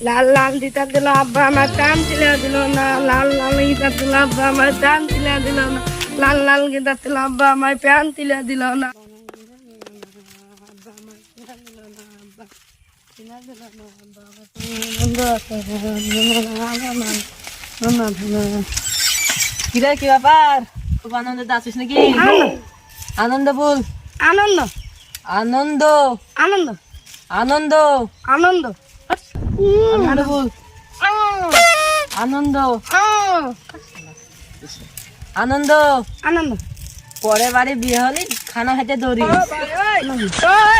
লাল লাল দিতা দিল আব্বা আমার টান ছিলে দিল না, লাল লাল গীতা দিল আব্বা আমার টান ছিলে দিল না, লাল লাল গীতা দিল আব্বা আমার প্যান ছিলে দিল না। কিরে কি ব্যাপার? খুব আনন্দে আছিস নাকি? আনন্দ বল। আনন্দ আনন্দ আনন্দ আনন্দ আনন্দ আনন্দ বল। আনন্দ আনন্দ আনন্দ পরে বাড়ি বিয়ে হলে খানা খেতে দৌড়ি।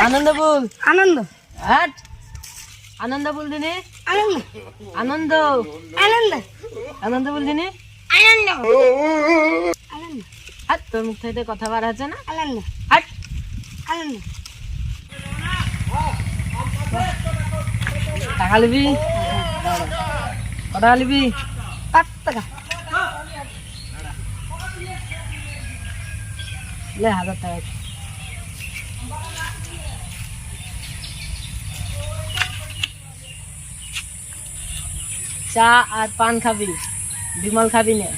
আনন্দ বল। আনন্দ হাট আনন্দ বল দিনে। আনন্দ আনন্দ আনন্দ আনন্দ বল দিনে। আনন্দ আনন্দ হাট তোর মুখ থেকে কথা বার আছে না। আনন্দ হাট আনন্দ টাকা লিবি? কটা লিবি? 5 টাকা লে 1000 টাকা। চা আর পান খাবি, বিমল খাবি না?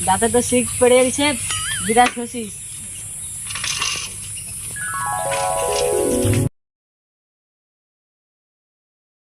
দাঁতে তো শিখ পড়ে গেছে, বিরাট খুশি।